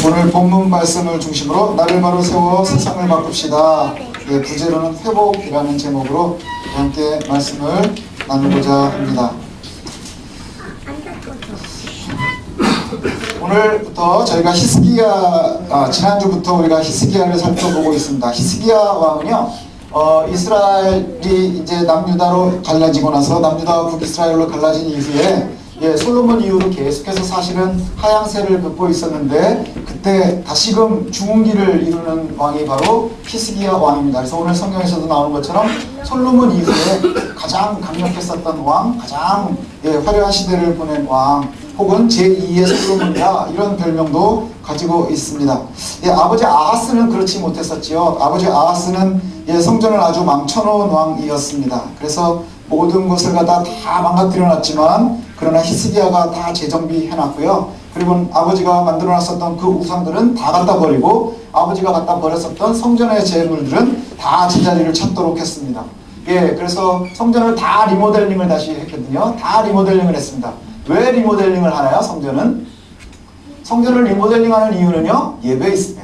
오늘 본문 말씀을 중심으로 나를 바로 세워 세상을 바꿉시다. 부제로는 회복이라는 제목으로 함께 말씀을 나누고자 합니다. 오늘부터 저희가 지난주부터 우리가 히스기야를 살펴보고 있습니다. 히스기야 왕은요, 이스라엘이 이제 남유다로 갈라지고 나서 남유다와 북이스라엘로 갈라진 이후에 솔로몬 이후로 계속해서 사실은 하향세를 긋고 있었는데, 그때 다시금 중흥기를 이루는 왕이 바로 히스기야 왕입니다. 그래서 오늘 성경에서도 나오는 것처럼 솔로몬 이후에 가장 강력했었던 왕, 가장 화려한 시대를 보낸 왕, 혹은 제2의 솔로몬이다, 이런 별명도 가지고 있습니다. 아버지 아하스는 그렇지 못했었지요. 아버지 아하스는 성전을 아주 망쳐놓은 왕이었습니다. 그래서 모든 것을 갖다 다 망가뜨려놨지만, 그러나 히스기야가 다 재정비해놨고요. 그리고 아버지가 만들어놨었던 그 우상들은 다 갖다 버리고, 아버지가 갖다 버렸었던 성전의 재물들은 다 제자리를 찾도록 했습니다. 그래서 성전을 다 리모델링을 다시 했거든요. 다 리모델링을 했습니다. 왜 리모델링을 하나요? 성전을 리모델링하는 이유는요, 예배에 있습니다.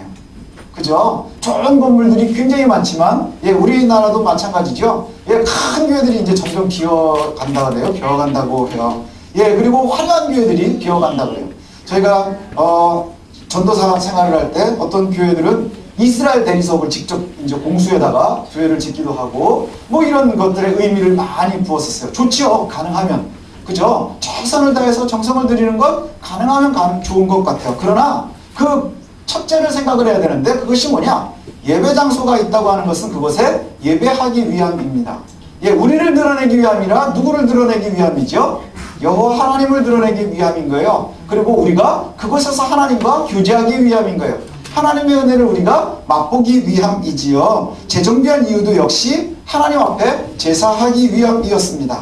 그죠? 좋은 건물들이 굉장히 많지만, 우리나라도 마찬가지죠. 큰 교회들이 이제 점점 비어간다고 해요. 비어간다고 해요. 그리고 화려한 교회들이 비어간다고 해요. 저희가 전도사 생활을 할 때 어떤 교회들은 이스라엘 대리석을 직접 이제 공수에다가 교회를 짓기도 하고, 뭐 이런 것들의 의미를 많이 부었었어요. 좋지요, 가능하면. 그죠? 최선을 다해서 정성을 들이는 것 가능하면 좋은 것 같아요. 그러나 그 첫째를 생각을 해야 되는데, 그것이 뭐냐? 예배 장소가 있다고 하는 것은 그것에 예배하기 위함입니다. 우리를 드러내기 위함이라 누구를 드러내기 위함이죠? 여호와 하나님을 드러내기 위함인 거예요. 그리고 우리가 그곳에서 하나님과 교제하기 위함인 거예요. 하나님의 은혜를 우리가 맛보기 위함이지요. 재정비한 이유도 역시 하나님 앞에 제사하기 위함이었습니다.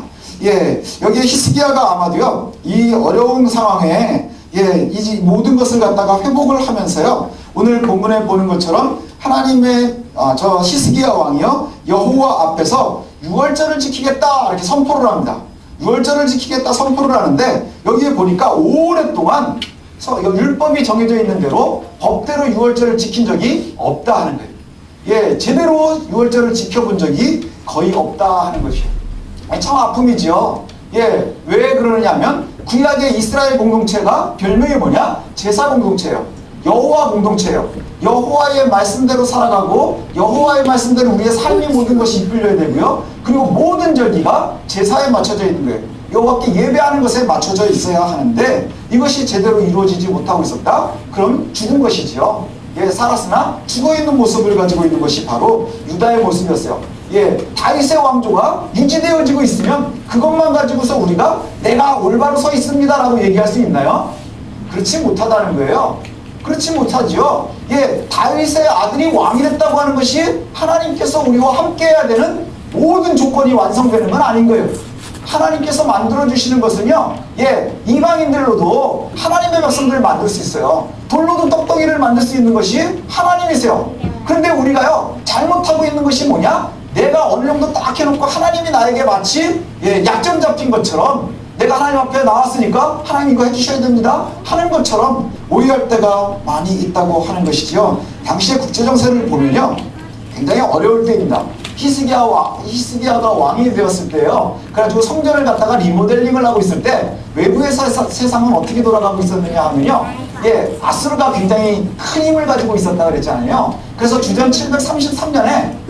여기에 히스기야가 아마도요, 이 어려운 상황에 이 모든 것을 갖다가 회복을 하면서요, 오늘 본문에 보는 것처럼 하나님의 저 히스기야 왕이요, 여호와 앞에서 유월절을 지키겠다, 이렇게 선포를 합니다. 유월절을 지키겠다 선포를 하는데, 여기에 보니까 오랫동안 율법이 정해져 있는 대로 법대로 유월절을 지킨 적이 없다 하는 거예요. 제대로 유월절을 지켜본 적이 거의 없다 하는 것이에요. 참 아픔이지요. 왜 그러느냐면, 구약의 이스라엘 공동체가 별명이 뭐냐? 제사 공동체예요. 여호와 공동체예요. 여호와의 말씀대로 살아가고, 여호와의 말씀대로 우리의 삶의 모든 것이 이끌려야 되고요. 그리고 모든 절기가 제사에 맞춰져 있는 거예요. 여호와께 예배하는 것에 맞춰져 있어야 하는데, 이것이 제대로 이루어지지 못하고 있었다? 그럼 죽은 것이지요. 살았으나 죽어있는 모습을 가지고 있는 것이 바로 유다의 모습이었어요. 다윗의 왕조가 유지되어지고 있으면 그것만 가지고서 우리가 내가 올바로 서 있습니다 라고 얘기할 수 있나요? 그렇지 못하다는 거예요. 그렇지 못하지요. 다윗의 아들이 왕이 됐다고 하는 것이 하나님께서 우리와 함께 해야 되는 모든 조건이 완성되는 건 아닌 거예요. 하나님께서 만들어주시는 것은요, 이방인들로도 하나님의 백성들을 만들 수 있어요. 돌로도 떡덩이를 만들 수 있는 것이 하나님이세요. 그런데 우리가요, 잘못하고 있는 것이 뭐냐? 내가 어느 정도 딱 해놓고 하나님이 나에게 마치 약점 잡힌 것처럼, 내가 하나님 앞에 나왔으니까 하나님 이거 해주셔야 됩니다 하는 것처럼 오해할 때가 많이 있다고 하는 것이지요. 당시의 국제정세를 보면요, 굉장히 어려울 때입니다. 히스기야가 왕이 되었을 때요, 그래가지고 성전을 갖다가 리모델링을 하고 있을 때 외부의 세상은 어떻게 돌아가고 있었느냐 하면요, 아수르가 굉장히 큰 힘을 가지고 있었다 그랬잖아요. 그래서 주전 733년에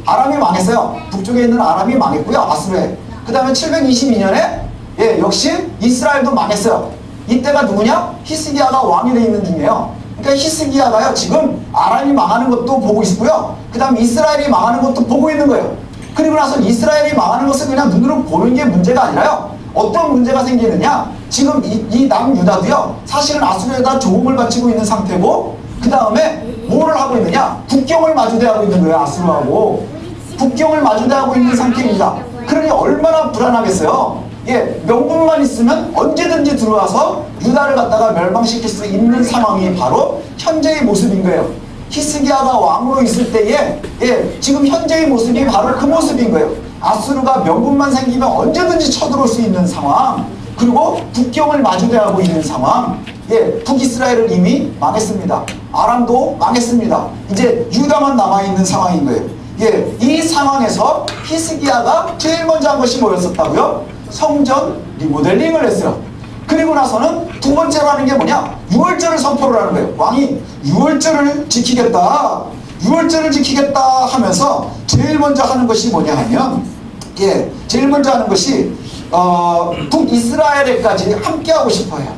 아람이 망했어요. 북쪽에 있는 아람이 망했고요, 아수르에. 그 다음에 722년에 역시 이스라엘도 망했어요. 이때가 누구냐? 히스기야가 왕이 되어 있는 중이에요. 그러니까 히스기야가요, 지금 아람이 망하는 것도 보고 있고요, 그 다음 이스라엘이 망하는 것도 보고 있는 거예요. 그리고 나서 이스라엘이 망하는 것을 그냥 눈으로 보는 게 문제가 아니라요, 어떤 문제가 생기느냐? 지금 이 남유다도요, 사실은 아수르에다 조공을 바치고 있는 상태고, 그 다음에 뭐를 하고 있느냐? 국경을 마주대하고 있는 거예요. 아수르하고 국경을 마주대하고 있는 상태입니다. 그러니 얼마나 불안하겠어요. 명분만 있으면 언제든지 들어와서 유다를 갖다가 멸망시킬 수 있는 상황이 바로 현재의 모습인 거예요. 히스기야가 왕으로 있을 때에 지금 현재의 모습이 바로 그 모습인 거예요. 아수르가 명분만 생기면 언제든지 쳐들어올 수 있는 상황. 그리고 국경을 마주대하고 있는 상황. 예, 북이스라엘은 이미 망했습니다. 아람도 망했습니다. 이제 유다만 남아있는 상황인 거예요. 예, 이 상황에서 히스기야가 제일 먼저 한 것이 뭐였었다고요? 성전 리모델링을 했어요. 그리고 나서는 두 번째로 하는 게 뭐냐? 유월절을 선포를 하는 거예요. 왕이 유월절을 지키겠다. 유월절을 지키겠다 하면서 제일 먼저 하는 것이 뭐냐 하면, 예, 제일 먼저 하는 것이 북이스라엘에까지 함께하고 싶어요.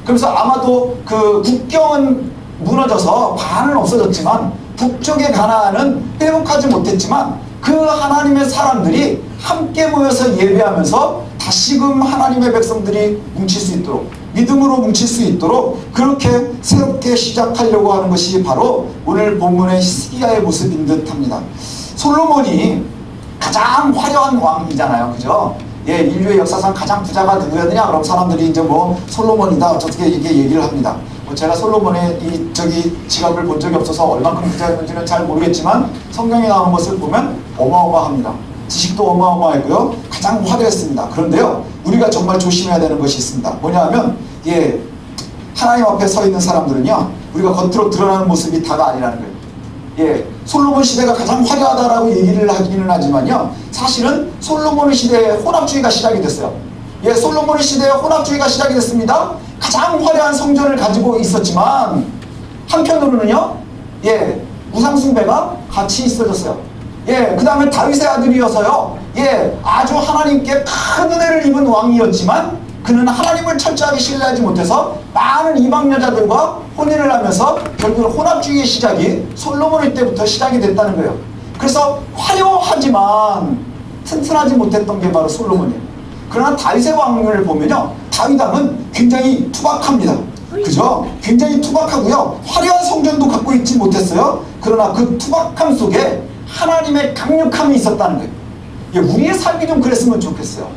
그래서 아마도 그 국경은 무너져서 반은 없어졌지만 북쪽의 가나안은 회복하지 못했지만 그 하나님의 사람들이 함께 모여서 예배하면서 다시금 하나님의 백성들이 뭉칠 수 있도록, 믿음으로 뭉칠 수 있도록 그렇게 새롭게 시작하려고 하는 것이 바로 오늘 본문의 히스기야의 모습인 듯 합니다. 솔로몬이 가장 화려한 왕이잖아요. 그죠? 예, 인류의 역사상 가장 부자가 누구였느냐? 그럼 사람들이 이제 뭐 솔로몬이다 어떻게 이렇게 얘기를 합니다. 뭐 제가 솔로몬의 이 지갑을 본 적이 없어서 얼만큼 부자였는지는 잘 모르겠지만 성경에 나오는 것을 보면 어마어마합니다. 지식도 어마어마했고요. 가장 화려했습니다. 그런데요, 우리가 정말 조심해야 되는 것이 있습니다. 뭐냐 하면, 예, 하나님 앞에 서 있는 사람들은요, 우리가 겉으로 드러나는 모습이 다가 아니라는 거예요. 예, 솔로몬 시대가 가장 화려하다라고 얘기를 하기는 하지만요, 사실은 솔로몬 시대에 혼합주의가 시작이 됐어요. 예, 솔로몬 시대에 혼합주의가 시작이 됐습니다. 가장 화려한 성전을 가지고 있었지만 한편으로는요, 예, 우상숭배가 같이 있어졌어요. 예, 그 다음에 다윗의 아들이어서요, 예, 아주 하나님께 큰 은혜를 입은 왕이었지만 그는 하나님을 철저하게 신뢰하지 못해서 많은 이방 여자들과 혼인을 하면서 결국 혼합주의의 시작이 솔로몬의 때부터 시작이 됐다는 거예요. 그래서 화려하지만 튼튼하지 못했던 게 바로 솔로몬이에요. 그러나 다윗의 왕을 보면요, 다윗 왕은 굉장히 투박합니다. 그죠? 굉장히 투박하고요, 화려한 성전도 갖고 있지 못했어요. 그러나 그 투박함 속에 하나님의 강력함이 있었다는 거예요. 예, 우리의 삶이 좀 그랬으면 좋겠어요.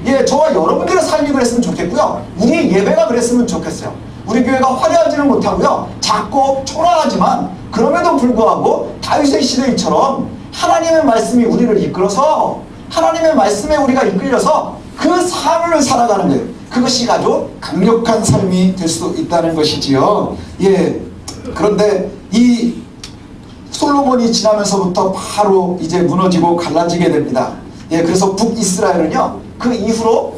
예, 저와 여러분들의 삶이 그랬으면 좋겠고요, 우리의 예배가 그랬으면 좋겠어요. 우리 교회가 화려하지는 못하고요, 작고 초라하지만 그럼에도 불구하고 다윗의 시대처럼 하나님의 말씀이 우리를 이끌어서, 하나님의 말씀에 우리가 이끌려서 그 삶을 살아가는 거예요. 그것이 아주 강력한 삶이 될 수 있다는 것이지요. 예, 그런데 이 솔로몬이 지나면서부터 바로 이제 무너지고 갈라지게 됩니다. 예, 그래서 북이스라엘은요, 그 이후로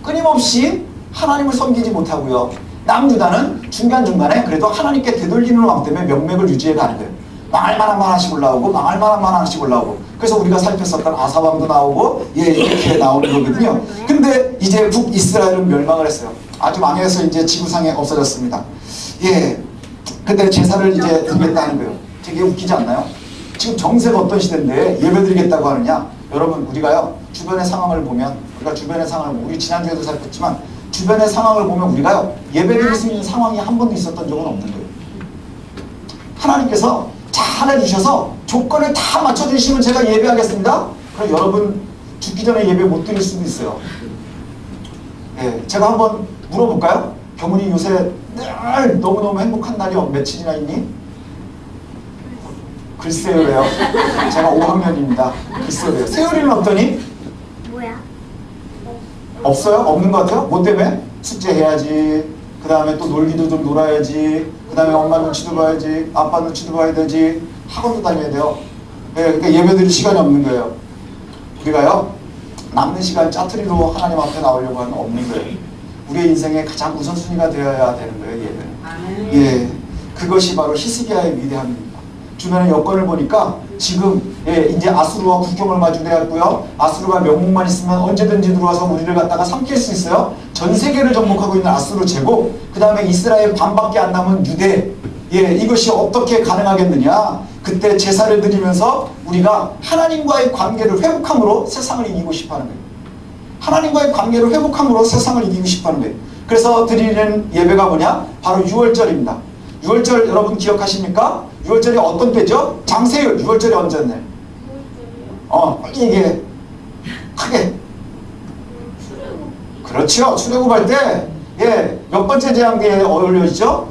끊임없이 하나님을 섬기지 못하고요, 남유다는 중간중간에 그래도 하나님께 되돌리는 왕 때문에 명맥을 유지해 가는 거예요. 망할 만한 하나씩 올라오고 망할 만한 하나씩 올라오고, 그래서 우리가 살폈었던 아사왕도 나오고, 예, 이렇게 나오는 거거든요. 근데 이제 북이스라엘은 멸망을 했어요. 아주 망해서 이제 지구상에 없어졌습니다. 예, 근데 제사를 이제 드리겠다는 거예요. 되게 웃기지 않나요? 지금 정세가 어떤 시대인데 예배 드리겠다고 하느냐? 여러분, 우리가요, 주변의 상황을 보면, 우리가 주변의 상황을, 우리 지난주에도 살폈지만 주변의 상황을 보면 우리가요, 예배 드릴 수 있는 상황이 한 번도 있었던 적은 없는 거예요. 하나님께서 잘 해주셔서 조건을 다 맞춰주시면 제가 예배하겠습니다. 그럼 여러분 죽기 전에 예배 못 드릴 수도 있어요. 예, 제가 한번 물어볼까요? 경훈이 요새 늘 너무너무 행복한 날이 며칠이나 있니? 글쎄요, 왜요? 제가 5학년입니다. 글쎄요, 왜요? 세율이는 어떠니? 뭐야? 없어요? 없는 것 같아요? 뭐 때문에? 숙제해야지, 그 다음에 또 놀기도 좀 놀아야지, 그 다음에 엄마 눈치도 봐야지, 아빠 눈치도 봐야 되지, 학원도 다녀야 돼요. 네, 그러니까 예배 드릴 시간이 없는 거예요. 우리가요, 남는 시간 짜투리로 하나님 앞에 나오려고 하면 없는 거예요. 우리의 인생의 가장 우선순위가 되어야 되는 거예요, 예배는. 예, 그것이 바로 히스기야의 위대함입니다. 주변의 여건을 보니까 지금, 예, 이제 아수르와 국경을 마주대했고요, 아수르가 명목만 있으면 언제든지 들어와서 우리를 갖다가 삼킬 수 있어요. 전 세계를 정복하고 있는 아수르 제국, 그 다음에 이스라엘 반밖에 안 남은 유대, 예, 이것이 어떻게 가능하겠느냐? 그때 제사를 드리면서 우리가 하나님과의 관계를 회복함으로 세상을 이기고 싶어하는 거예요. 하나님과의 관계를 회복함으로 세상을 이기고 싶어하는 거예요. 그래서 드리는 예배가 뭐냐? 바로 유월절입니다. 유월절 여러분 기억하십니까? 유월절이 어떤 때죠? 장세율. 유월절이 언제였나요? 빨리 얘기해. 크게. 그렇죠. 출애굽할 때, 예, 몇 번째 재앙에 어울려있죠?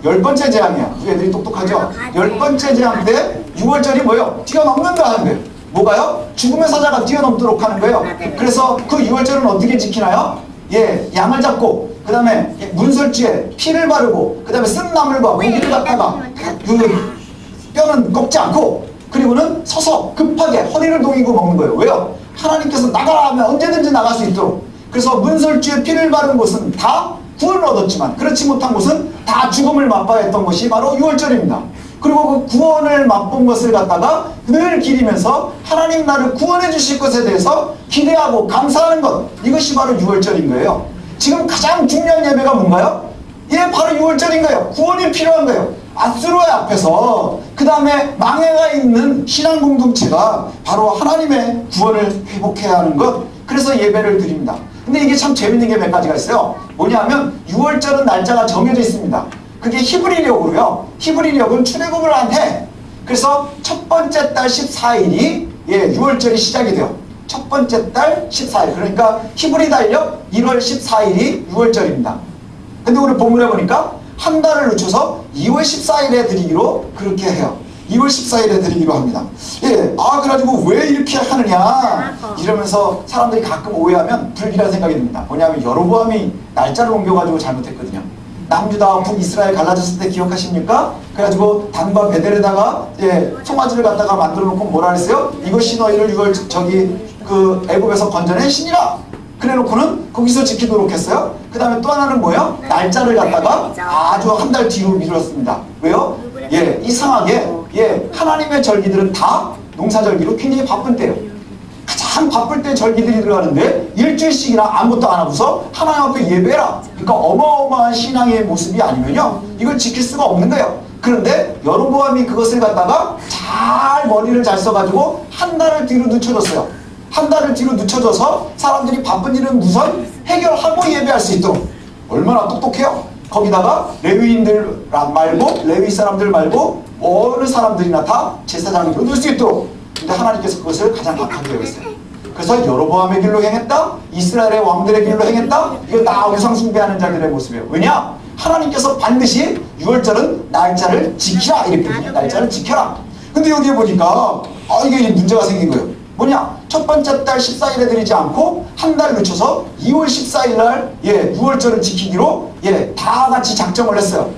10번째 재앙이야. 우리 애들이 똑똑하죠? 10번째 재앙 때 유월절이 뭐예요? 뛰어넘는다 하는 거예요. 뭐가요? 죽음의 사자가 뛰어넘도록 하는 거예요. 그래서 그 유월절은 어떻게 지키나요? 예, 양을 잡고 그 다음에 문설주에 피를 바르고 그 다음에 쓴 나물과 고기를 갖다가 그 뼈는 꺾지 않고 그리고는 서서 급하게 허리를 동이고 먹는 거예요. 왜요? 하나님께서 나가라 하면 언제든지 나갈 수 있도록. 그래서 문설주에 피를 바른 곳은 다 구원을 얻었지만 그렇지 못한 곳은 다 죽음을 맛봐야 했던 것이 바로 유월절입니다. 그리고 그 구원을 맛본 것을 갖다가 늘 기리면서 하나님 나를 구원해 주실 것에 대해서 기대하고 감사하는 것, 이것이 바로 유월절인 거예요. 지금 가장 중요한 예배가 뭔가요? 예, 바로 유월절인 거예요. 구원이 필요한 거예요. 아수르의 앞에서 그 다음에 망해가 있는 신앙 공동체가 바로 하나님의 구원을 회복해야 하는 것, 그래서 예배를 드립니다. 근데 이게 참 재밌는 게 몇 가지가 있어요. 뭐냐면 유월절은 날짜가 정해져 있습니다. 그게 히브리력으로요. 히브리력은 출애굽을 한 해. 그래서 첫 번째 달 14일이 예, 유월절이 시작이 돼요. 첫 번째 달 14일. 그러니까 히브리 달력 1월 14일이 유월절입니다. 근데 우리 본문에 보니까 한 달을 늦춰서 2월 14일에 드리기로 그렇게 해요. 2월 14일에 드리기로 합니다. 예, 그래가지고 왜 이렇게 하느냐 이러면서 사람들이 가끔 오해하면 불길한 생각이 듭니다. 뭐냐면 여로보암이 날짜를 옮겨가지고 잘못했거든요. 남유다와 북이스라엘 갈라졌을 때 기억하십니까? 그래가지고 단과 베델에다가 예, 송아지를 갖다가 만들어 놓고 뭐라 했어요? 이것이 너희를 그 애굽에서 건져낸 신이라. 그래 놓고는 거기서 지키도록 했어요. 그 다음에 또 하나는 뭐예요? 날짜를 갖다가 아주 한 달 뒤로 미뤘습니다. 왜요? 예, 이상하게 예, 하나님의 절기들은 다 농사절기로 굉장히 바쁜 때예요. 가장 바쁠 때 절기들이 들어가는데 일주일씩이나 아무것도 안 하고서 하나님 앞에 예배라. 그러니까 어마어마한 신앙의 모습이 아니면요, 이걸 지킬 수가 없는 거예요. 그런데 여로보암이 그것을 갖다가 잘 머리를 잘 써가지고 한 달을 뒤로 늦춰줬어요. 한 달을 뒤로 늦춰져서 사람들이 바쁜 일은 우선 해결하고 예배할 수 있도록. 얼마나 똑똑해요. 거기다가 레위인들 말고, 레위 사람들 말고 어느 사람들이나 다 제사장으로 넣을 수 있도록. 근데 하나님께서 그것을 가장 강하게 여겼어요. 그래서 여로보암의 길로 행했다, 이스라엘의 왕들의 길로 행했다. 이거 다 우상 숭배하는 자들의 모습이에요. 왜냐? 하나님께서 반드시 유월절은 날짜를 지키라 이렇게 해요. 날짜를 지켜라. 근데 여기에 보니까 이게 문제가 생긴 거예요. 뭐냐? 첫 번째 달 14일에 드리지 않고 한 달 늦춰서 2월 14일 날 예, 유월절을 지키기로 예, 다 같이 작정을 했어요.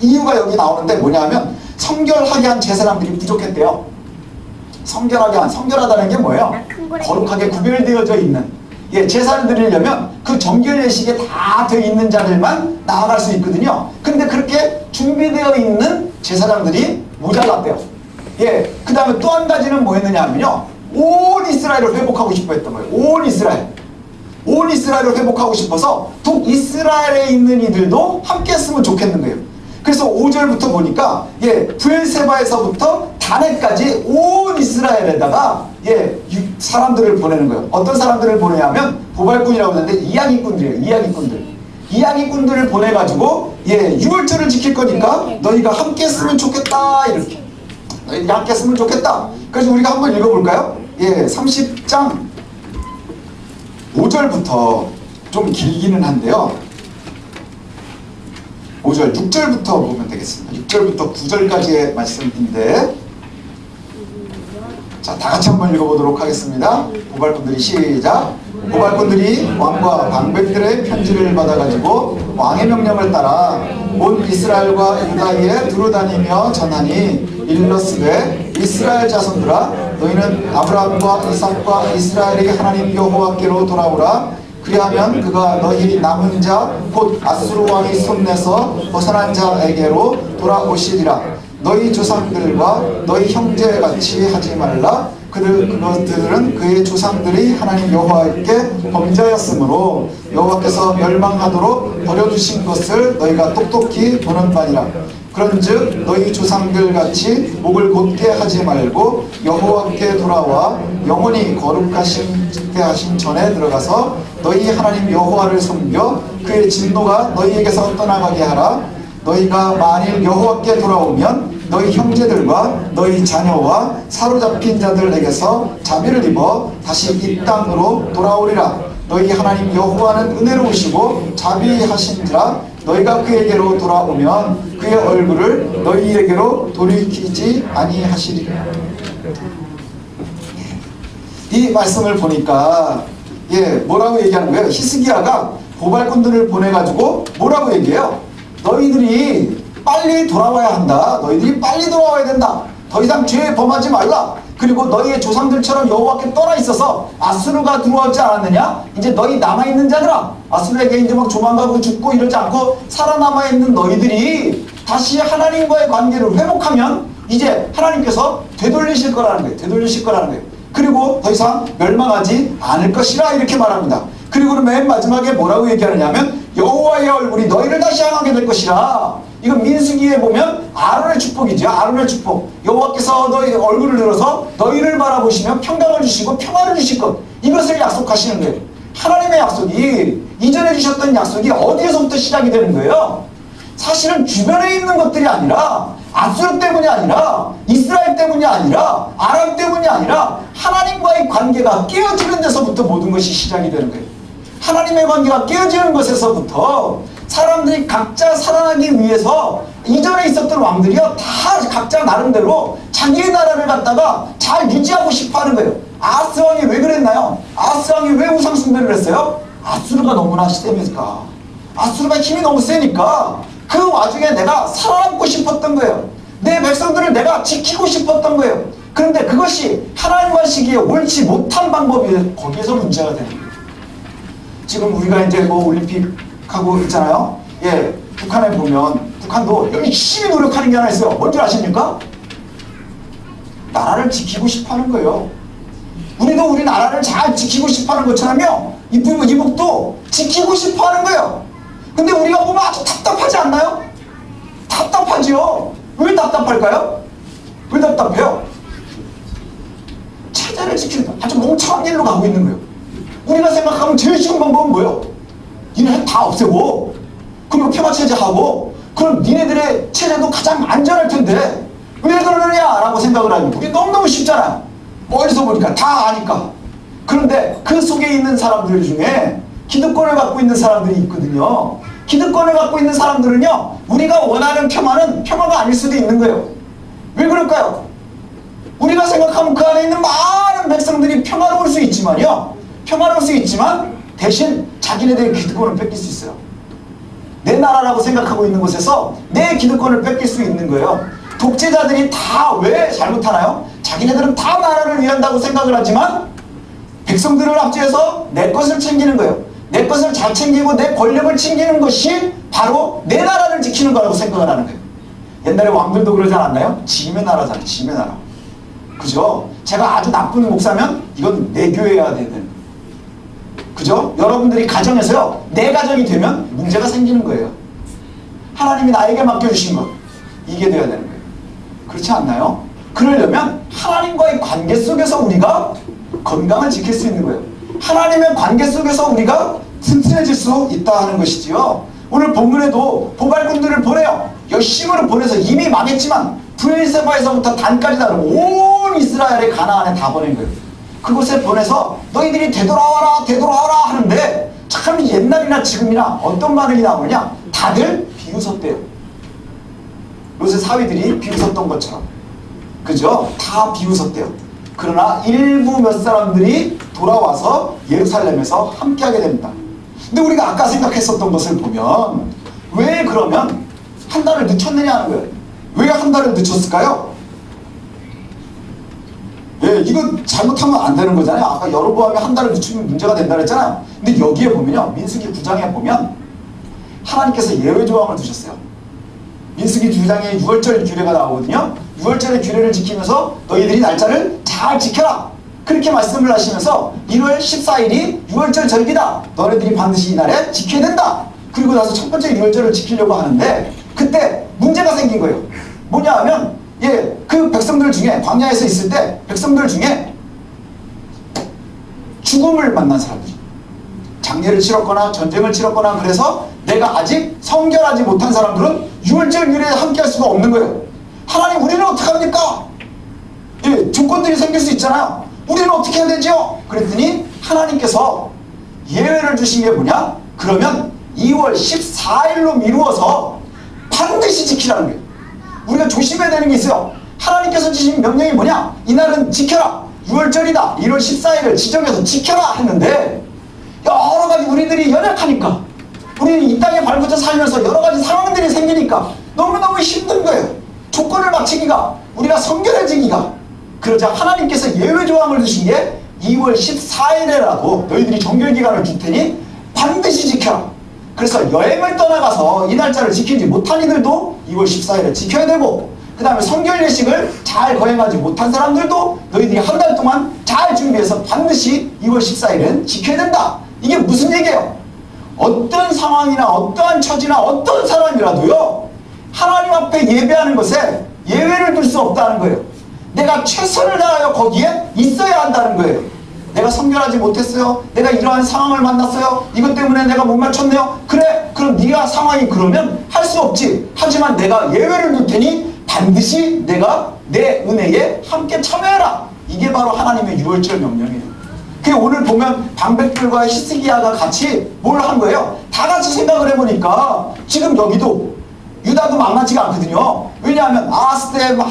이유가 여기 나오는데 뭐냐면 성결하게 한 제사장들이 부족했대요. 성결하다는 게 뭐예요? 거룩하게 구별되어져 있는, 예, 제사를 드리려면 그 정결 예식에 다 되어 있는 자들만 나아갈 수 있거든요. 근데 그렇게 준비되어 있는 제사장들이 모자랐대요. 예, 그 다음에 또 한 가지는 뭐였느냐 하면요, 온 이스라엘을 회복하고 싶어 했던 거예요. 온 이스라엘을 회복하고 싶어서 북이스라엘에 있는 이들도 함께 했으면 좋겠는 거예요. 그래서 5절부터 보니까 예, 브엘세바에서부터 다네까지 온 이스라엘에다가 예, 사람들을 보내는 거예요. 어떤 사람들을 보내냐면 보발꾼이라고 하는데 이야기꾼들이에요. 이야기꾼들을 보내가지고 예, 유월절을 지킬 거니까 너희가 함께 했으면 좋겠다 이렇게. 너희가 함께 했으면 좋겠다. 그래서 우리가 한번 읽어볼까요? 예, 30장 5절부터 좀 길기는 한데요. 5절, 6절부터 보면 되겠습니다. 6절부터 9절까지의 말씀인데, 자, 다 같이 한번 읽어보도록 하겠습니다. 보발꾼들이 시작. 보발꾼들이 왕과 방백들의 편지를 받아가지고 왕의 명령을 따라 온 이스라엘과 유다에 두루다니며 전하니 일러스되 이스라엘 자손들아 너희는 아브라함과 이삭과 이스라엘의 하나님 여호와께로 돌아오라. 그리하면 그가 너희 남은 자 곧 아수르 왕이 손내서 벗어난 자에게로 돌아오시리라. 너희 조상들과 너희 형제같이 하지 말라. 그것들은 그의 조상들이 하나님 여호와께 범죄하였으므로 여호와께서 멸망하도록 버려두신 것을 너희가 똑똑히 보는 바니라. 그런즉 너희 조상들같이 목을 곧게 하지 말고 여호와께 돌아와 영원히 거룩하신 하신 전에 들어가서 너희 하나님 여호와를 섬겨 그의 진노가 너희에게서 떠나가게 하라. 너희가 만일 여호와께 돌아오면 너희 형제들과 너희 자녀와 사로잡힌 자들에게서 자비를 입어 다시 이 땅으로 돌아오리라. 너희 하나님 여호와는 은혜로우시고 자비하신지라. 너희가 그에게로 돌아오면 그의 얼굴을 너희에게로 돌이키지 아니하시리라. 이 말씀을 보니까 예, 뭐라고 얘기하는 거예요? 히스기야가 보발꾼들을 보내가지고 뭐라고 얘기해요? 너희들이 빨리 돌아와야 한다. 너희들이 빨리 돌아와야 된다. 더 이상 죄 범하지 말라. 그리고 너희의 조상들처럼 여호와께 떠나 있어서 아수르가 들어오지 않았느냐? 이제 너희 남아있는 자들아, 아수르에게 이제 막 조망가고 죽고 이러지 않고 살아남아있는 너희들이 다시 하나님과의 관계를 회복하면 이제 하나님께서 되돌리실 거라는 거예요. 되돌리실 거라는 거예요. 그리고 더 이상 멸망하지 않을 것이라 이렇게 말합니다. 그리고 맨 마지막에 뭐라고 얘기하느냐 하면 여호와의 얼굴이 너희를 다시 향하게 될 것이라. 이건 민수기에 보면 아론의 축복이죠. 아론의 축복. 여호와께서 너희 얼굴을 들어서 너희를 바라보시며 평강을 주시고 평화를 주실 것. 이것을 약속하시는 거예요. 하나님의 약속이, 이전에 주셨던 약속이 어디에서부터 시작이 되는 거예요? 사실은 주변에 있는 것들이 아니라, 아수르 때문이 아니라, 이스라엘 때문이 아니라, 아람 때문이 아니라 하나님과의 관계가 깨어지는 데서부터 모든 것이 시작이 되는 거예요. 하나님의 관계가 깨어지는 것에서부터 사람들이 각자 살아나기 위해서 이전에 있었던 왕들이요, 다 각자 나름대로 자기의 나라를 갖다가 잘 유지하고 싶어 하는 거예요. 아하스 왕이 왜 그랬나요? 아하스 왕이 왜 우상숭배를 했어요? 아수르가 너무나 세니까. 아수르가 힘이 너무 세니까 그 와중에 내가 살아남고 싶었던 거예요. 내 백성들을 내가 지키고 싶었던 거예요. 그런데 그것이 하나님 하시기에 옳지 못한 방법이 거기에서 문제가 되는 거예요. 지금 우리가 이제 뭐 올림픽 하고 있잖아요. 예, 북한에 보면 북한도 열심히 노력하는 게 하나 있어요. 뭔지 아십니까? 나라를 지키고 싶어 하는 거예요. 우리도 우리 나라를 잘 지키고 싶어 하는 것처럼요, 이북도 지키고 싶어 하는 거예요. 근데 우리가 보면 아주 답답하지 않나요? 답답하지요. 왜 답답할까요? 왜 답답해요? 체제를 지키는 거 아주 멍청한 일로 가고 있는 거예요. 우리가 생각하면 제일 쉬운 방법은 뭐예요? 니네 다 없애고, 그리고 평화체제하고, 그럼 니네들의 체제도 가장 안전할 텐데 왜 그러느냐 라고 생각을 하면 그게 너무너무 쉽잖아요. 멀리서 보니까 다 아니까. 그런데 그 속에 있는 사람들 중에 기득권을 갖고 있는 사람들이 있거든요. 기득권을 갖고 있는 사람들은요, 우리가 원하는 평화는 평화가 아닐 수도 있는 거예요. 왜 그럴까요? 우리가 생각하면 그 안에 있는 많은 백성들이 평화로울 수 있지만요, 평화로울 수 있지만 대신 자기네들의 기득권을 뺏길 수 있어요. 내 나라라고 생각하고 있는 곳에서 내 기득권을 뺏길 수 있는 거예요. 독재자들이 다 왜 잘못하나요? 자기네들은 다 나라를 위한다고 생각을 하지만 백성들을 압제해서 내 것을 챙기는 거예요. 내 것을 잘 챙기고 내 권력을 챙기는 것이 바로 내 나라를 지키는 거라고 생각을 하는 거예요. 옛날에 왕들도 그러지 않았나요? 지임의 나라잖아요. 지임의 나라. 그죠? 제가 아주 나쁜 목사면 이건 내 교회여야 되는 거예요. 그죠? 여러분들이 가정에서요, 내 가정이 되면 문제가 생기는 거예요. 하나님이 나에게 맡겨주신 것, 이게 돼야 되는 거예요. 그렇지 않나요? 그러려면 하나님과의 관계 속에서 우리가 건강을 지킬 수 있는 거예요. 하나님의 관계 속에서 우리가 튼튼해질 수 있다 하는 것이지요. 오늘 본문에도 보발꾼들을 보내요. 열심으로 보내서 이미 망했지만 브엘세바에서부터 단까지 다른 온 이스라엘의 가나안에 다 보낸 거예요. 그곳에 보내서 너희들이 되돌아와라 되돌아와라 하는데 참 옛날이나 지금이나 어떤 반응이 나오느냐, 다들 비웃었대요. 요새 사위들이 비웃었던 것처럼. 그죠? 다 비웃었대요. 그러나 일부 몇 사람들이 돌아와서 예루살렘에서 함께하게 됩니다. 근데 우리가 아까 생각했었던 것을 보면 왜 그러면 한 달을 늦췄느냐 하는 거예요. 왜 한 달을 늦췄을까요? 예, 이거 잘못하면 안 되는 거잖아요. 아까 여로보암이 한 달을 늦추면 문제가 된다 그랬잖아요. 근데 여기에 보면요, 민수기 9장에 보면 하나님께서 예외 조항을 두셨어요. 민수기 9장에 6월절 규례가 나오거든요. 6월절의 규례를 지키면서 너희들이 날짜를 잘 지켜라, 그렇게 말씀을 하시면서 1월 14일이 6월절 절기다, 너네들이 반드시 이 날에 지켜야 된다. 그리고 나서 첫 번째 6월절을 지키려고 하는데 그때 문제가 생긴 거예요. 뭐냐 하면, 예, 그 백성들 중에, 광야에서 있을 때 백성들 중에 죽음을 만난 사람들, 장례를 치렀거나 전쟁을 치렀거나 그래서 내가 아직 성결하지 못한 사람들은 6월절 규례에 함께 할 수가 없는 거예요. 하나님, 우리는 어떻게 합니까? 예, 조건들이 생길 수 있잖아요. 우리는 어떻게 해야 되죠? 그랬더니 하나님께서 예외를 주신 게 뭐냐? 그러면 2월 14일로 미루어서 반드시 지키라는 거예요. 우리가 조심해야 되는 게 있어요. 하나님께서 주신 명령이 뭐냐? 이날은 지켜라, 6월절이다, 1월 14일을 지정해서 지켜라 했는데 여러 가지 우리들이 연약하니까 우리는 이 땅에 발붙여 살면서 여러 가지 상황들이 생기니까 너무너무 힘든 거예요. 조건을 맞추기가, 우리가 성결해지기가. 그러자 하나님께서 예외 조항을 두신 게 2월 14일에라도 너희들이 정결기간을 줄 테니 반드시 지켜라. 그래서 여행을 떠나가서 이 날짜를 지키지 못한 이들도 2월 14일에 지켜야 되고, 그 다음에 성결 예식을 잘 거행하지 못한 사람들도 너희들이 한 달 동안 잘 준비해서 반드시 2월 14일은 지켜야 된다. 이게 무슨 얘기예요? 어떤 상황이나 어떠한 처지나 어떤 사람이라도요, 하나님 앞에 예배하는 것에 예외를 둘 수 없다는 거예요. 내가 최선을 다하여 거기에 있어야 한다는 거예요. 내가 성결하지 못했어요. 내가 이러한 상황을 만났어요. 이것 때문에 내가 못 맞췄네요. 그래, 그럼 네가 상황이 그러면 할 수 없지. 하지만 내가 예외를 둘 테니 반드시 내가 내 은혜에 함께 참여해라. 이게 바로 하나님의 유월절 명령이에요. 오늘 보면 방백들과 히스기야가 같이 뭘 한 거예요? 다 같이 생각을 해보니까 지금 여기도 유다도 만만치가 않거든요. 왜냐하면 아스테 막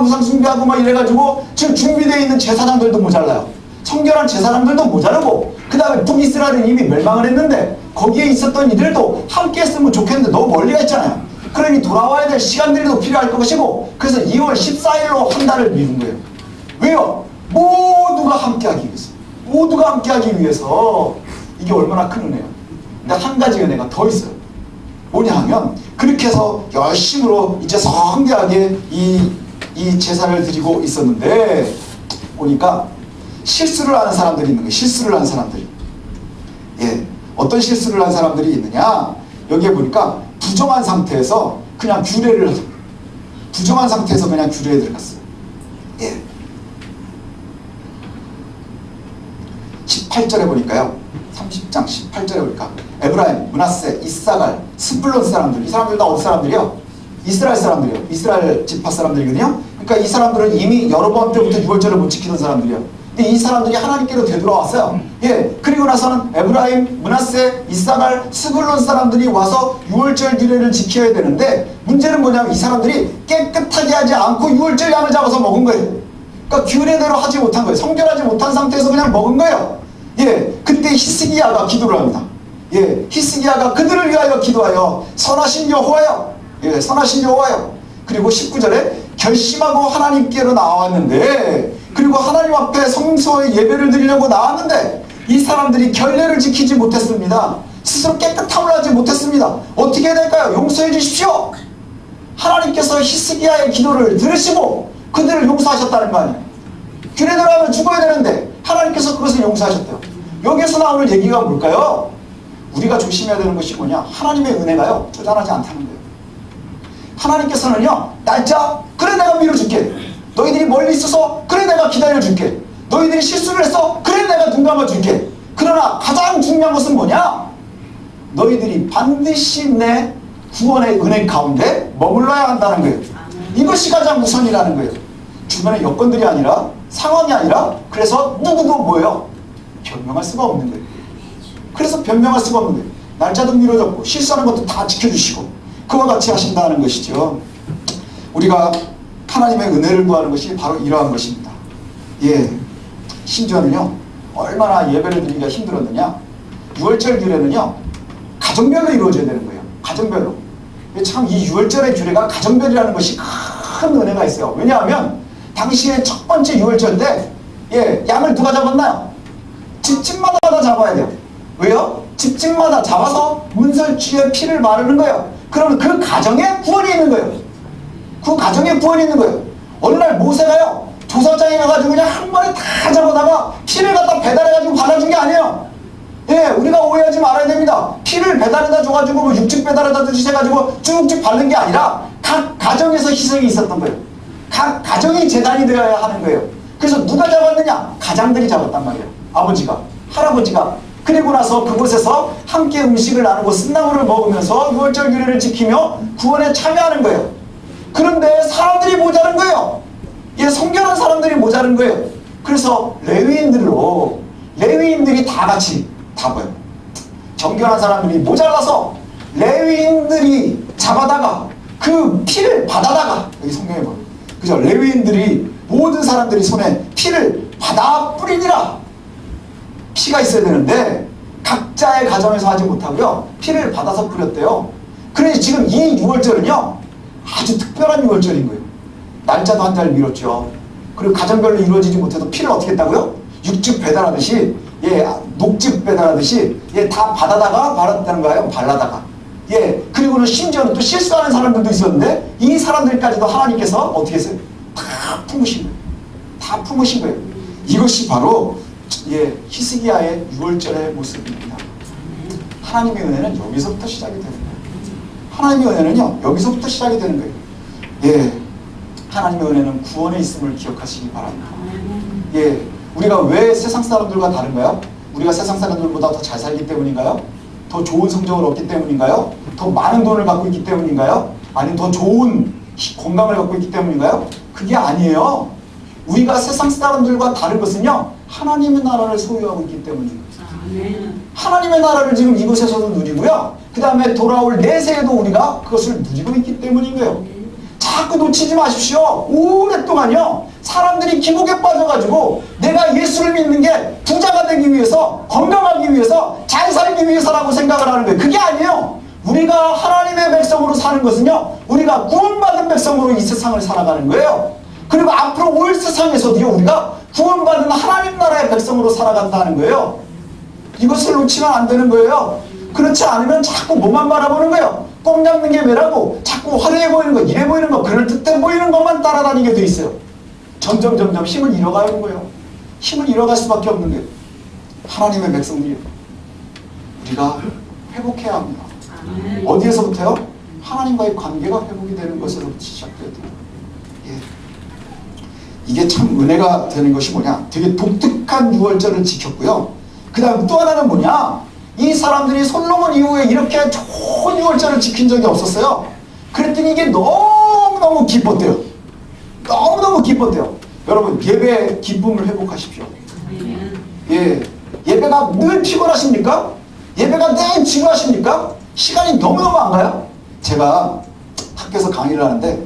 우상 숭배하고 막 이래가지고 지금 준비되어 있는 제사장들도 모자라요. 성결한 제사장들도 모자르고, 그 다음에 북이스라엘은 이미 멸망을 했는데 거기에 있었던 이들도 함께 했으면 좋겠는데 너무 멀리가 있잖아요. 그러니 돌아와야 될 시간들도 필요할 것이고, 그래서 2월 14일로 한 달을 미룬 거예요. 왜요? 모두가 함께하기 위해서. 모두가 함께하기 위해서. 이게 얼마나 큰 은혜예요. 근데 한 가지 은혜가 더 있어요. 뭐냐 하면, 그렇게 해서 열심으로 이제 성대하게 이 제사를 드리고 있었는데 보니까 실수를 하는 사람들이 있는 거예요. 실수를 하는 사람들이. 예, 어떤 실수를 한 사람들이 있느냐, 여기에 보니까 부정한 상태에서 그냥 규례를 하죠. 부정한 상태에서 그냥 규례에 들어갔어요. 예. 18절에 보니까요, 30장 18절에 보니까 에브라임, 므낫세, 이사갈, 스불론 사람들, 이 사람들 다 어디 사람들이요? 이스라엘 사람들이요. 이스라엘 지파 사람들이거든요. 그러니까 이 사람들은 이미 여러 번 때부터 6월절을 못 지키던 사람들이요. 근데 이 사람들이 하나님께로 되돌아왔어요. 예, 그리고 나서는 에브라임, 므낫세, 이사갈, 스불론 사람들이 와서 6월절 규례를 지켜야 되는데, 문제는 뭐냐면 이 사람들이 깨끗하게 하지 않고 6월절 양을 잡아서 먹은 거예요. 그러니까 규례대로 하지 못한 거예요. 성결하지 못한 상태에서 그냥 먹은 거예요. 예, 그때 히스기야가 기도를 합니다. 예, 히스기야가 그들을 위하여 기도하여 선하신 여호와여, 예, 선하신 여호와여. 그리고 19절에 결심하고 하나님께로 나왔는데, 그리고 하나님 앞에 성소에 예배를 드리려고 나왔는데 이 사람들이 결례를 지키지 못했습니다. 스스로 깨끗함을 하지 못했습니다. 어떻게 해야 될까요? 용서해 주십시오. 하나님께서 히스기야의 기도를 들으시고 그들을 용서하셨다는 거 아니에요. 규례대로 하면 죽어야 되는데 하나님께서 그것을 용서하셨대요. 여기서 나오는 얘기가 뭘까요? 우리가 조심해야 되는 것이 뭐냐, 하나님의 은혜가요 쪼잔하지 않다는 거예요. 하나님께서는요, 날짜, 그래 내가 밀어줄게. 너희들이 멀리 있어서 그래 내가 기다려줄게. 너희들이 실수를 했어, 그래 내가 눈 감아줄게. 그러나 가장 중요한 것은 뭐냐, 너희들이 반드시 내 구원의 은혜 가운데 머물러야 한다는 거예요. 이것이 가장 우선이라는 거예요. 주변의 여건들이 아니라, 상황이 아니라, 그래서 누구도 뭐예요? 변명할 수가 없는 거예요. 그래서 변명할 수가 없는 거예요. 날짜도 미뤄졌고 실수하는 것도 다 지켜주시고 그와 같이 하신다는 것이죠. 우리가 하나님의 은혜를 구하는 것이 바로 이러한 것입니다. 예, 심지어는요, 얼마나 예배를 드리기가 힘들었느냐, 6월절 규례는요 가정별로 이루어져야 되는 거예요. 가정별로. 참 이 6월절의 규례가 가정별이라는 것이 큰 은혜가 있어요. 왜냐하면 당시에 첫 번째 6월절 때, 예, 양을 누가 잡았나요? 집집마다 다 잡아야 돼요. 왜요? 집집마다 잡아서 문설주에 피를 바르는 거예요. 그러면 그 가정에 구원이 있는 거예요. 그 가정에 구원이 있는 거예요. 어느 날 모세가요, 조사장에 가가지고 그냥 한 번에 다 잡아다가 피를 갖다 배달해가지고 받아준 게 아니에요. 예, 우리가 오해하지 말아야 됩니다. 피를 배달해다 줘가지고 뭐 육즙 배달해다 주셔가지고 쭉쭉 바른 게 아니라 각 가정에서 희생이 있었던 거예요. 각 가정이 재단이 되어야 하는 거예요. 그래서 누가 잡았느냐? 가장들이 잡았단 말이에요. 아버지가, 할아버지가. 그리고 나서 그곳에서 함께 음식을 나누고 쓴나물을 먹으면서 6월절 규례를 지키며 구원에 참여하는 거예요. 그런데 사람들이 모자른 거예요. 예, 성결한 사람들이 모자른 거예요. 그래서 레위인들이 다 같이 다 뭐예요? 정결한 사람들이 모자라서 레위인들이 잡아다가 그 피를 받아다가, 여기 성경에 보면 그죠? 레위인들이 모든 사람들이 손에 피를 받아 뿌리니라. 피가 있어야 되는데 각자의 가정에서 하지 못하고요. 피를 받아서 뿌렸대요. 그래서 지금 이 유월절은요. 아주 특별한 유월절인 거예요. 날짜도 한 달 미뤘죠. 그리고 가정별로 이루어지지 못해도 피를 어떻게 했다고요? 육즙 배달하듯이, 예, 녹즙 배달하듯이, 예, 다 받아다가 발랐다는 거예요. 발라다가. 예, 그리고는 심지어는 또 실수하는 사람들도 있었는데, 이 사람들까지도 하나님께서 어떻게 했어요? 다 품으신 거예요. 다 품으신 거예요. 이것이 바로, 예, 히스기야의 유월절의 모습입니다. 하나님의 은혜는 여기서부터 시작이 되는 거예요. 하나님의 은혜는요, 여기서부터 시작이 되는 거예요. 예. 하나님의 은혜는 구원에 있음을 기억하시기 바랍니다. 예, 우리가 왜 세상 사람들과 다른가요? 우리가 세상 사람들보다 더 잘 살기 때문인가요? 더 좋은 성적을 얻기 때문인가요? 더 많은 돈을 갖고 있기 때문인가요? 아니면 더 좋은 건강을 갖고 있기 때문인가요? 그게 아니에요. 우리가 세상 사람들과 다른 것은요, 하나님의 나라를 소유하고 있기 때문입니다. 하나님의 나라를 지금 이곳에서도 누리고요, 그 다음에 돌아올 내세에도 우리가 그것을 누리고 있기 때문인 거예요. 자꾸 놓치지 마십시오. 오랫동안요, 사람들이 기복에 빠져가지고 내가 예수를 믿는 게 부자가 되기 위해서, 건강하기 위해서, 잘 살기 위해서라고 생각을 하는 거예요. 그게 아니에요. 우리가 하나님의 백성으로 사는 것은요, 우리가 구원받은 백성으로 이 세상을 살아가는 거예요. 그리고 앞으로 올 세상에서도요, 우리가 구원받은 하나님 나라의 백성으로 살아간다는 거예요. 이것을 놓치면 안 되는 거예요. 그렇지 않으면 자꾸 뭐만 바라보는 거예요. 꼼 잡는 게 왜라고? 자꾸 화려해 보이는 거, 이래 보이는 거, 그럴듯해 보이는 것만 따라다니게 돼 있어요. 점점 힘을 잃어가는 거예요. 힘을 잃어갈 수밖에 없는 거예요. 하나님의 백성들이 우리가 회복해야 합니다. 어디에서부터요? 하나님과의 관계가 회복이 되는 것으로부터 시작돼야 돼요. 예. 이게 참 은혜가 되는 것이 뭐냐? 되게 독특한 유월절을 지켰고요. 그 다음 또 하나는 뭐냐? 이 사람들이 솔로몬 이후에 이렇게 좋은 유월절을 지킨 적이 없었어요. 그랬더니 이게 너무너무 기뻤대요. 너무너무 기뻤대요. 여러분, 예배의 기쁨을 회복하십시오. 예, 예배가 늘 피곤하십니까? 예배가 늘 지루하십니까? 시간이 너무너무 안 가요? 제가 학교에서 강의를 하는데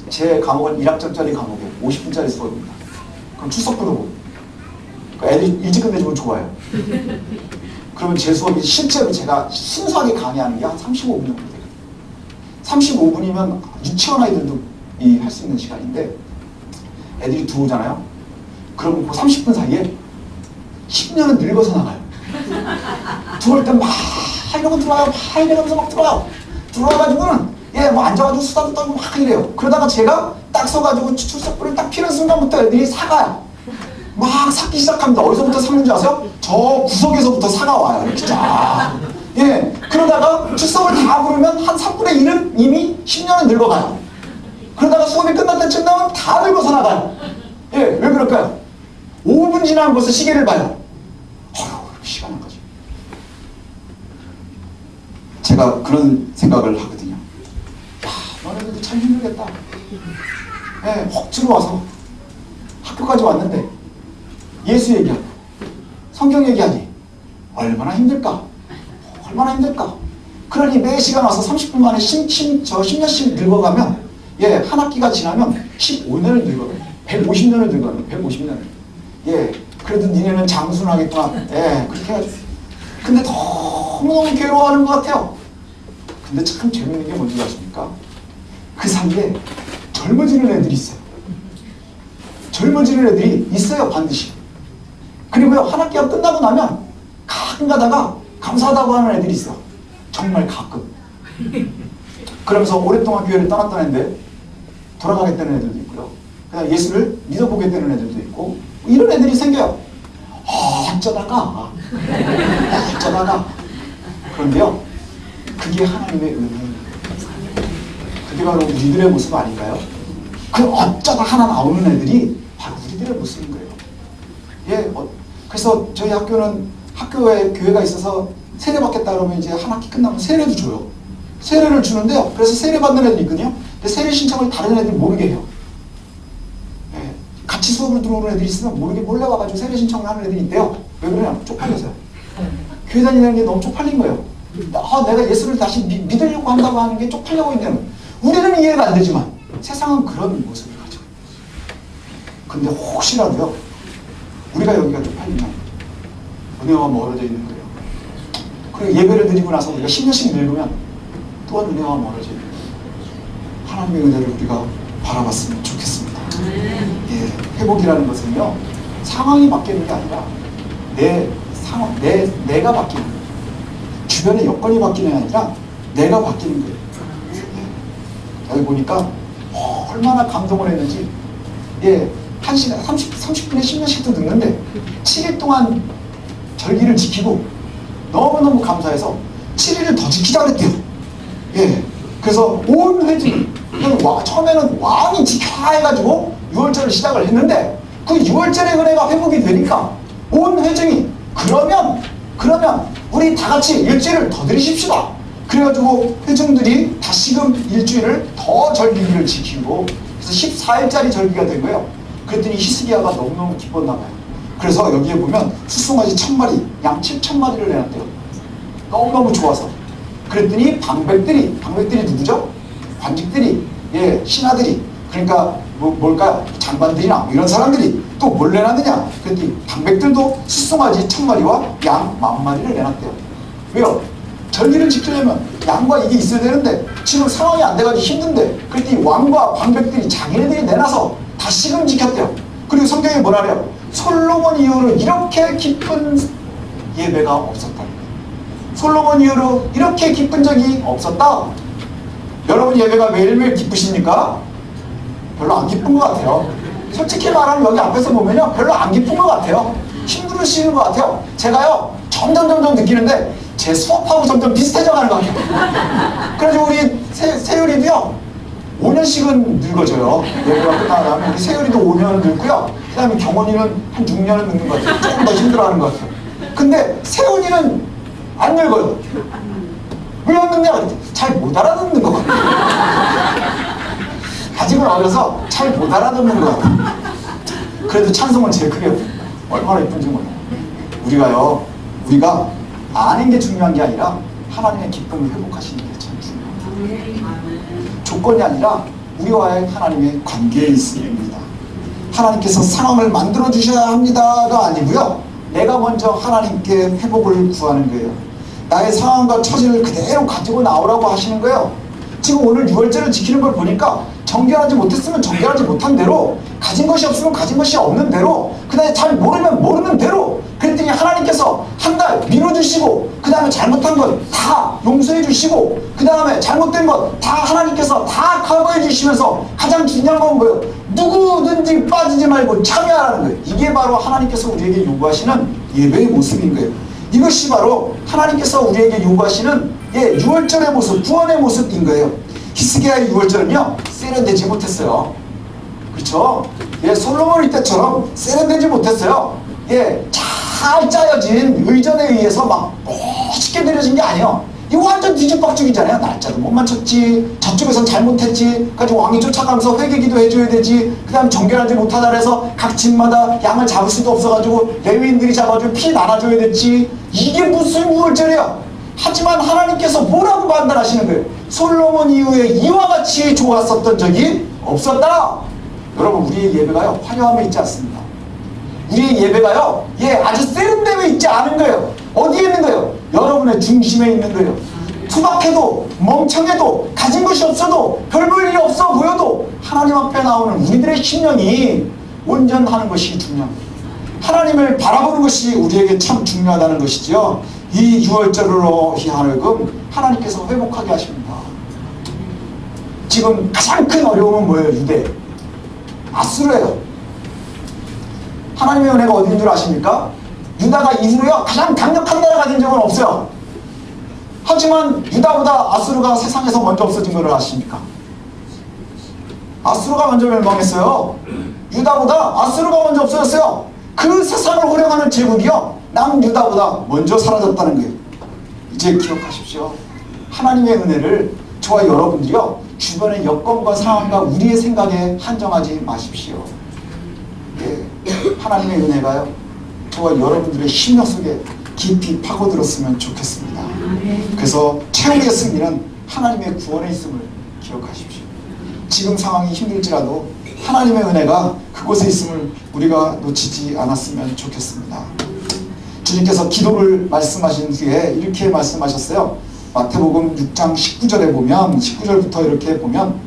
제 과목은 1학점짜리 과목이에요. 50분짜리 수업입니다. 그럼 출석부도 보고, 애들이 일찍 끝내주면 좋아요. 그러면 제 수업이 실제로 제가 순수하게 강의하는 게 한 35분 정도 돼요. 35분이면 유치원 아이들도 할 수 있는 시간인데, 애들이 들어오잖아요. 그럼 그 30분 사이에 10년은 늙어서 나가요. 들어올 땐 막 이러고 들어와요. 막 이러면서 막 들어와요. 들어와가지고는, 예, 뭐 앉아가지고 수다도 떨고 막 이래요. 그러다가 제가 딱 서가지고 출석부를 딱 피는 순간부터 애들이 사가요. 막 삭기 시작합니다. 어디서부터 삭는지 아세요? 저 구석에서부터 사가 와요. 이렇게 쫙. 예. 그러다가 출석을 다 부르면 한 3분의 1은 이미 10년은 늙어가요. 그러다가 수업이 끝날 때쯤 되면 다 늙어서 나가요. 예. 왜 그럴까요? 5분 지난 것을 시계를 봐요. 시간 한 거지. 제가 그런 생각을 하거든요. 야, 너네들도 참 힘들겠다. 예. 혹 들어와서 학교까지 왔는데 예수 얘기하고 성경 얘기하니 얼마나 힘들까? 얼마나 힘들까? 그러니 매 시간 와서 30분 만에 10년씩 늙어가면, 예, 한 학기가 지나면 15년을 늙어가요. 150년을 늙어가요. 150년을. 예, 그래도 니네는 장순하겠구나. 예, 그렇게 해가지고. 근데 너무너무 괴로워하는 것 같아요. 근데 참 재밌는 게 뭔지 아십니까? 그 사이에 젊어지는 애들이 있어요. 젊어지는 애들이 있어요, 반드시. 그리고요, 한 학기가 끝나고 나면 가끔 가다가 감사하다고 하는 애들이 있어. 정말 가끔. 그러면서 오랫동안 교회를 떠났던 애인데 돌아가겠다는 애들도 있고요. 그냥 예수를 믿어보겠다는 애들도 있고, 이런 애들이 생겨요. 어쩌다가. 그런데요, 그게 하나님의 은혜입니다. 그게 바로 우리들의 모습 아닌가요? 그 어쩌다 하나 나오는 애들이 바로 우리들의 모습인 거예요. 예, 그래서 저희 학교는 학교에 교회가 있어서 세례 받겠다 그러면 이제 한 학기 끝나면 세례도 줘요. 세례를 주는데요. 그래서 세례 받는 애들이 있거든요. 근데 세례 신청을 다른 애들이 모르게 해요. 예, 같이 수업을 들어오는 애들이 있으면 모르게 몰래 와가지고 세례 신청을 하는 애들이 있대요. 왜 그러냐? 쪽팔려서요. 교회 다니는 게 너무 쪽팔린 거예요. 내가 예수를 다시 믿으려고 한다고 하는 게 쪽팔려 보이는. 우리는 이해가 안 되지만 세상은 그런 모습을 가지고 있어요. 근데 혹시라도요, 우리가 여기가 쪽팔리면 은혜와 멀어져 있는 거예요. 그리고 예배를 드리고 나서 우리가 10년씩 늙으면 또한 은혜와 멀어져요. 하나님의 은혜를 우리가 바라봤으면 좋겠습니다. 예, 회복이라는 것은요, 상황이 바뀌는 게 아니라 내가 바뀌는 거예요. 주변의 여건이 바뀌는 게 아니라 내가 바뀌는 거예요. 예. 여기 보니까 얼마나 감동을 했는지, 예, 1시간 30분에 10년씩도 듣는데 7일 동안 절기를 지키고 너무너무 감사해서 7일을 더 지키자 그랬대요. 예. 그래서 온 회중이 처음에는 왕이 지켜야 해가지고 6월절을 시작을 했는데 그 6월절의 은혜가 회복이 되니까 온 회중이 그러면 우리 다 같이 일주일을 더 드리십시다. 그래가지고 회중들이 다시금 일주일을 더 절기를 지키고 그래서 14일짜리 절기가 된 거예요. 그랬더니 히스기야가 너무너무 기뻤나 봐요. 그래서 여기에 보면 숫송아지 1000마리, 양 7000마리를 내놨대요. 너무너무 좋아서. 그랬더니 방백들이 누구죠? 관직들이, 예, 신하들이, 그러니까 뭘까요? 장관들이나 뭐 이런 사람들이 또 뭘 내놨느냐? 그랬더니 방백들도 숫송아지 1000마리와 양 10,000마리를 내놨대요. 왜요? 절기를 지키려면 양과 이게 있어야 되는데 지금 상황이 안 돼가지고 힘든데, 그랬더니 왕과 방백들이 자기네들이 내놔서 다시금 지켰대요. 그리고 성경에 뭐라 그래요? 솔로몬 이후로 이렇게 기쁜 예배가 없었다. 솔로몬 이후로 이렇게 기쁜 적이 없었다. 여러분 예배가 매일매일 기쁘십니까? 별로 안 기쁜 것 같아요. 솔직히 말하면 여기 앞에서 보면요, 별로 안 기쁜 것 같아요. 힘들으시는 것 같아요. 제가요 점점 느끼는데 제 수업하고 점점 비슷해져 가는 것 같아요. 그래서 우리 세율이도요 5년씩은 늙어져요. 예배가 끝나면 우리 세율이도 5년은 늙고요, 그 다음에 경원이는 한 6년은 늙는 것 같아요. 조금 더 힘들어하는 것 같아요. 근데 세훈이는 안 늙어요. 왜 안 늙냐 그랬더니 잘 못 알아듣는 것 같아요. 아직은 어려서 잘 못 알아듣는 것 같아요. 그래도 찬송은 제일 크게 얼마나 예쁜지 몰라요. 우리가 아는 게 중요한 게 아니라 하나님의 기쁨을 회복하시는 게 참 중요합니다. 조건이 아니라 우리와의 하나님의 관계에 있습니다. 하나님께서 상황을 만들어 주셔야 합니다가 아니고요, 내가 먼저 하나님께 회복을 구하는 거예요. 나의 상황과 처지를 그대로 가지고 나오라고 하시는 거예요. 지금 오늘 6월절을 지키는 걸 보니까 정결하지 못했으면 정결하지 못한 대로, 가진 것이 없으면 가진 것이 없는 대로, 그 다음에 잘 모르면 모르는 대로, 그랬더니 하나님께서 한 달 밀어주시고, 그 다음에 잘못한 것 다 용서해 주시고, 그 다음에 잘못된 것 다 하나님께서 다 커버해 주시면서 가장 중요한 건 뭐예요? 누구든지 빠지지 말고 참여하라는 거예요. 이게 바로 하나님께서 우리에게 요구하시는 예배의 모습인 거예요. 이것이 바로 하나님께서 우리에게 요구하시는 6월절의 모습, 구원의 모습인 거예요. 히스기야의 6월절은요 세련되지 못했어요. 그렇죠? 솔로몬 때처럼 세련되지 못했어요. 잘 짜여진 의전에 의해서 막 멋있게 드려진 게 아니에요. 이거 완전 뒤죽박죽이잖아요. 날짜도 못 맞췄지, 저쪽에선 잘못했지, 가지고 왕이 쫓아가면서 회개기도 해줘야 되지, 그 다음 정결하지 못하다 그래서 각 집마다 양을 잡을 수도 없어가지고 레위인들이 잡아주고 피 나눠줘야 됐지. 이게 무슨 6월절이야? 하지만 하나님께서 뭐라고 판단하시는 거예요? 솔로몬 이후에 이와 같이 좋았었던 적이 없었다. 여러분, 우리의 예배가요 화려함에 있지 않습니다. 우리의 예배가요 아주 세련되어 있지 않은 거예요. 어디에 있는 거예요? 여러분의 중심에 있는 거예요. 투박해도 멍청해도 가진 것이 없어도 별 볼 일이 없어 보여도 하나님 앞에 나오는 우리들의 심령이 온전하는 것이 중요합니다. 하나님을 바라보는 것이 우리에게 참 중요하다는 것이죠. 이 6월절으로 하여금 하나님께서 회복하게 하십니다. 지금 가장 큰 어려움은 뭐예요? 유대, 아수르예요. 하나님의 은혜가 어디인 줄 아십니까? 유다가 이후로요 가장 강력한 나라가 된 적은 없어요. 하지만 유다보다 아수르가 세상에서 먼저 없어진 것을 아십니까? 아수르가 먼저 멸망했어요. 유다보다 아수르가 먼저 없어졌어요. 그 세상을 호령하는 제국이요 남유다보다 먼저 사라졌다는 거예요. 이제 기억하십시오. 하나님의 은혜를 저와 여러분들이요 주변의 여건과 상황과 우리의 생각에 한정하지 마십시오. 하나님의 은혜가요 저와 여러분들의 심령 속에 깊이 파고들었으면 좋겠습니다. 그래서 최후의 승리는 하나님의 구원에 있음을 기억하십시오. 지금 상황이 힘들지라도 하나님의 은혜가 그곳에 있음을 우리가 놓치지 않았으면 좋겠습니다. 주님께서 기도를 말씀하신 후에 이렇게 말씀하셨어요. 마태복음 6장 19절에 보면 19절부터 이렇게 보면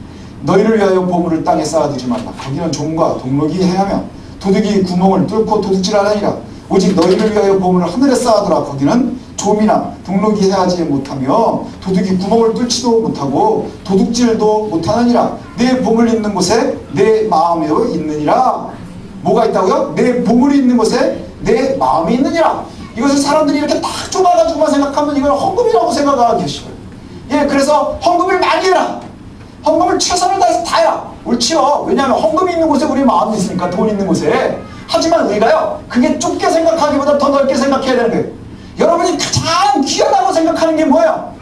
너희를 위하여 보물을 땅에 쌓아두지 말라. 거기는 종과 동록이 해하며 도둑이 구멍을 뚫고 도둑질하느니라. 오직 너희를 위하여 보물을 하늘에 쌓아두라. 거기는 좀이나 동록이 해하지 못하며 도둑이 구멍을 뚫지도 못하고 도둑질도 못하느니라. 내 보물 있는 곳에 내 마음이 있느니라. 뭐가 있다고요? 내 보물이 있는 곳에 내 마음이 있느니라. 이것을 사람들이 이렇게 딱 좁아가지고만 생각하면 이걸 헌금이라고 생각하고 계시고요. 예, 그래서 헌금을 많이 해라. 헌금을 최선을 다해서 다 해라. 옳지요. 왜냐하면 헌금이 있는 곳에 우리 마음이 있으니까, 돈 있는 곳에. 하지만 우리가요, 그게 좁게 생각하기보다 더 넓게 생각해야 되는 거예요. 여러분이 가장 귀하다고 생각하는 게 뭐예요?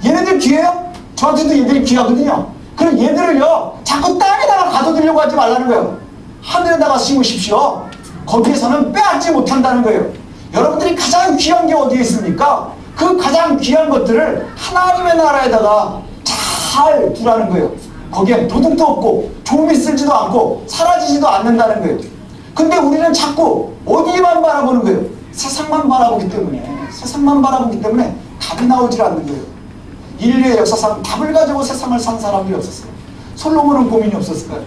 얘네들 귀해요? 저한테도 얘들이 귀하거든요. 그럼 얘들을요, 자꾸 땅에다가 가둬두려고 하지 말라는 거예요. 하늘에다가 심으십시오. 거기에서는 빼앗지 못한다는 거예요. 여러분들이 가장 귀한 게 어디에 있습니까? 그 가장 귀한 것들을 하나님의 나라에다가 잘 두라는 거예요. 거기에 도둑도 없고 좀이 쓸지도 않고 사라지지도 않는다는 거예요. 근데 우리는 자꾸 어디만 바라보는 거예요? 세상만 바라보기 때문에 답이 나오질 않는 거예요. 인류의 역사상 답을 가지고 세상을 산 사람이 없었어요. 솔로몬은 고민이 없었을까요?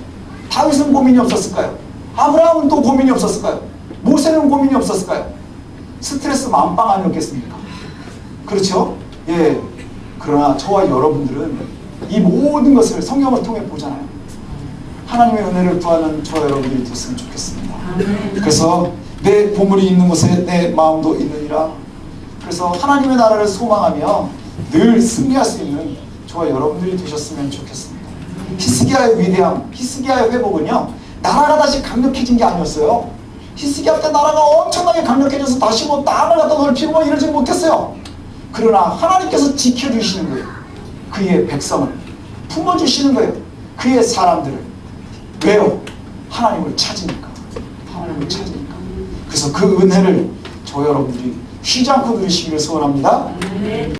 다윗은 고민이 없었을까요? 아브라함은 또 고민이 없었을까요? 모세는 고민이 없었을까요? 스트레스 만빵 아니었겠습니까? 그렇죠? 예. 그러나 저와 여러분들은 이 모든 것을 성경을 통해 보잖아요. 하나님의 은혜를 구하는 저와 여러분들이 됐으면 좋겠습니다. 그래서 내 보물이 있는 곳에 내 마음도 있느니라. 그래서 하나님의 나라를 소망하며 늘 승리할 수 있는 저와 여러분들이 되셨으면 좋겠습니다. 히스기야의 위대함, 히스기야의 회복은요, 나라가 다시 강력해진 게 아니었어요. 히스기야 때 나라가 엄청나게 강력해져서 다시 뭐 땅을 갖다 넓히고 뭐 이러지 못했어요. 그러나 하나님께서 지켜주시는 거예요. 그의 백성을 품어주시는 거예요. 그의 사람들을. 왜요? 하나님을 찾으니까. 하나님을 찾으니까. 그래서 그 은혜를 저 여러분들이 쉬지 않고 누리시기를 소원합니다.